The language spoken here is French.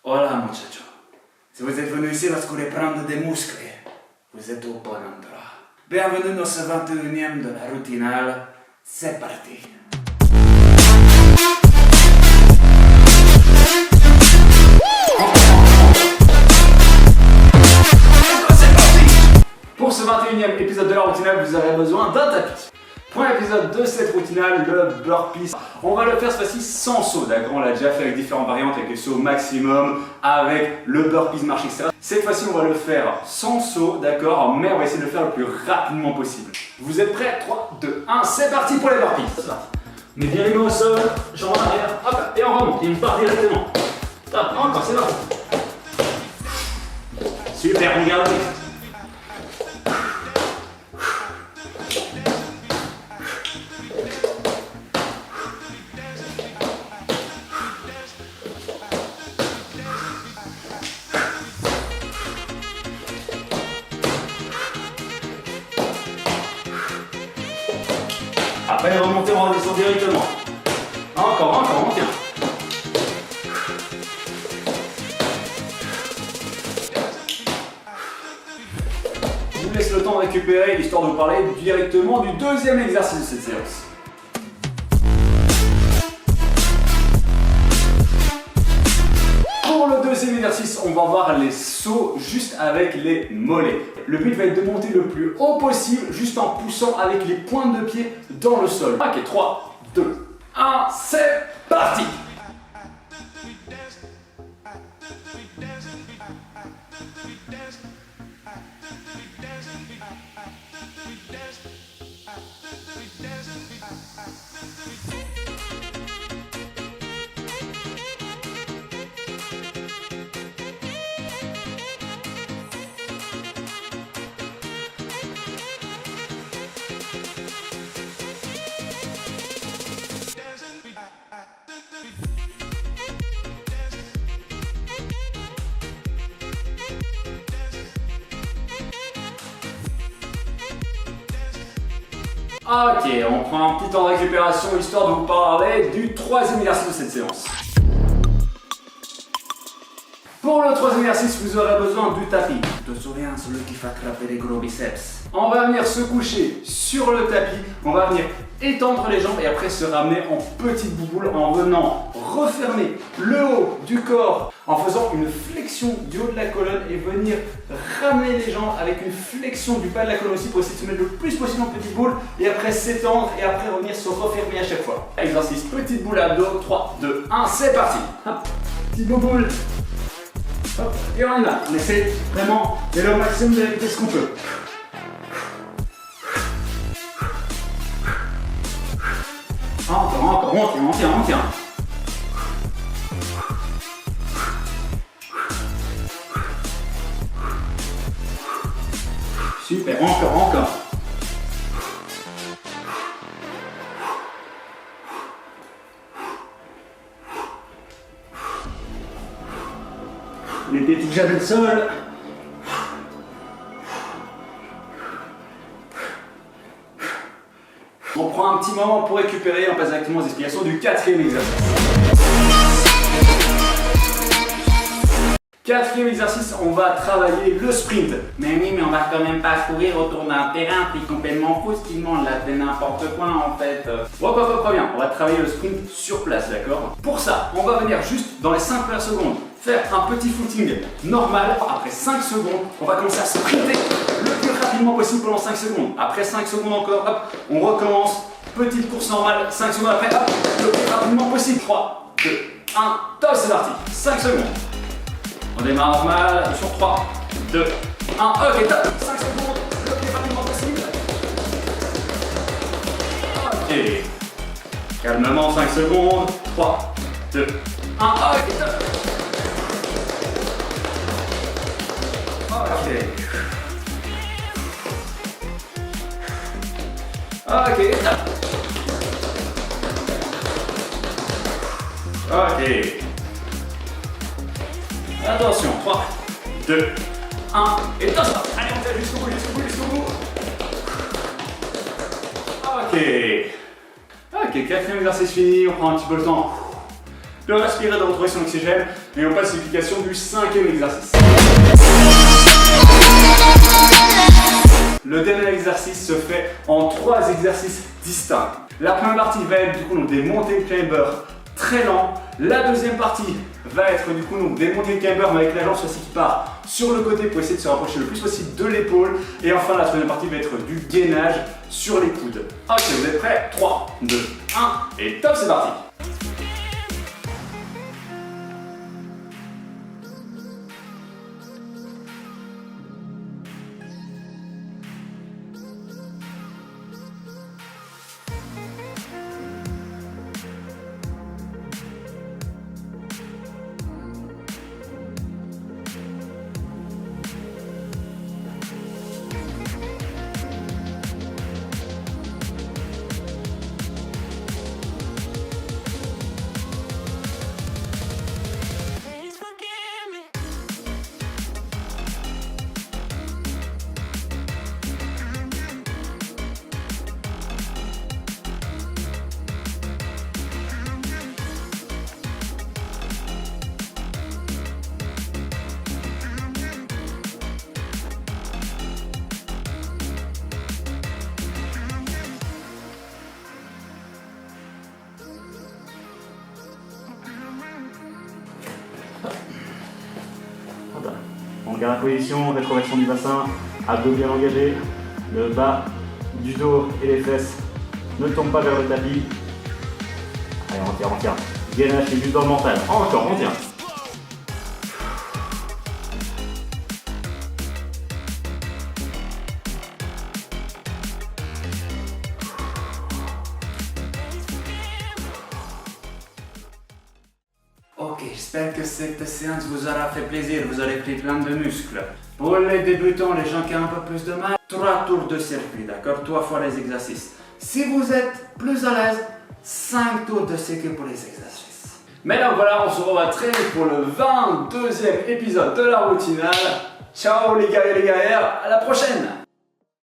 Hola muchacho. Si vous êtes venu ici parce que vous voulez prendre des muscles, vous êtes au bon endroit. Bienvenue dans ce 21e de la Routinale. C'est parti. Pour ce 21e épisode de la Routinale, vous aurez besoin d'un tapis. Premier épisode de cette Routinale, le burpee. On va le faire cette fois-ci sans saut, d'accord? On l'a déjà fait avec différentes variantes, avec les sauts maximum, avec le burpee marche, etc. Cette fois-ci, on va le faire sans saut, d'accord? Mais on va essayer de le faire le plus rapidement possible. Vous êtes prêts? 3, 2, 1, c'est parti pour les burpees. C'est parti. On met bien les mains au sol, jambes en arrière, hop, et on remonte, et on part directement. Hop, encore, c'est parti. Super, regardez. Après remonter, on redescend directement. Encore, on tient. Je vous laisse le temps de récupérer, histoire de vous parler directement du deuxième exercice de cette séance. Pour le deuxième exercice, on va voir les sauts juste avec les mollets. Le but va être de monter le plus haut possible, juste en poussant avec les pointes de pied dans le sol. Ok, 3, 2, 1, c'est parti! Ok, on prend un petit temps de récupération histoire de vous parler du troisième exercice de cette séance. Pour le troisième exercice, vous aurez besoin du tapis. Tu te souviens, celui qui fait attraper les gros biceps. On va venir se coucher sur le tapis, on va venir étendre les jambes et après se ramener en petite bouboule en venant refermer le haut du corps en faisant une flexion du haut de la colonne et venir ramener les jambes avec une flexion du bas de la colonne aussi pour essayer de se mettre le plus possible en petite boule et après s'étendre et après revenir se refermer à chaque fois. Exercice petite boule abdos, 3, 2, 1, c'est parti. Hop, petite bouboule. Hop, et on y va. On essaie vraiment d'aller au maximum de la vitesse qu'on peut. Encore, on tient. Super, encore. Les pieds touchent le sol. On prend un petit moment pour récupérer, on passe directement aux explications du quatrième exercice. Quatrième exercice, on va travailler le sprint. Mais oui, mais on va quand même pas courir autour d'un terrain, t'es complètement fou ce qu'il demande là, c'est n'importe quoi en fait. Pas bien, on va travailler le sprint sur place, d'accord? Pour ça, on va venir juste dans les 5 premières secondes faire un petit footing normal. Après 5 secondes, on va commencer à sprinter le plus rapidement possible pendant 5 secondes. Après 5 secondes encore, hop, on recommence. Petite course normale, 5 secondes après, hop, le plus rapidement possible. 3, 2, 1, top, c'est parti. 5 secondes. On démarre normal, sur 3, 2, 1, ok, top. 5 secondes, le plus rapidement possible. Ok. Calmement, 5 secondes. 3, 2, 1, ok, top. Ok. Ok, top. Ok. Attention, 3, 2, 1, et top. Allez, on fait jusqu'au bout. Ok, quatrième exercice fini, on prend un petit peu le temps de respirer, de retrouver son oxygène. et on passe à l'application du 5e exercice. Le dernier exercice se fait en 3 exercices distincts. La première partie va être du coup donc, des montées climber très lents. La deuxième partie va être du coup donc, des montées climber mais avec la jambe qui part sur le côté pour essayer de se rapprocher le plus possible de l'épaule. Et enfin la troisième partie va être du gainage sur les coudes. Ok, vous êtes prêts? 3, 2, 1 et top, c'est parti! On garde la position, rétroversion du bassin, abdos bien engagés, le bas du dos et les fesses ne tombent pas vers le tapis. Allez, on tient. Gainage, c'est juste dans le mental. Encore, on tient. Ok, j'espère que cette séance vous aura fait plaisir, vous aurez pris plein de muscles. Pour les débutants, les gens qui ont un peu plus de mal, 3 tours de circuit, d'accord? 3 fois les exercices. Si vous êtes plus à l'aise, 5 tours de circuit pour les exercices. Maintenant voilà, on se revoit très vite pour le 22e épisode de la routinale. Ciao les gars et les gars, à la prochaine!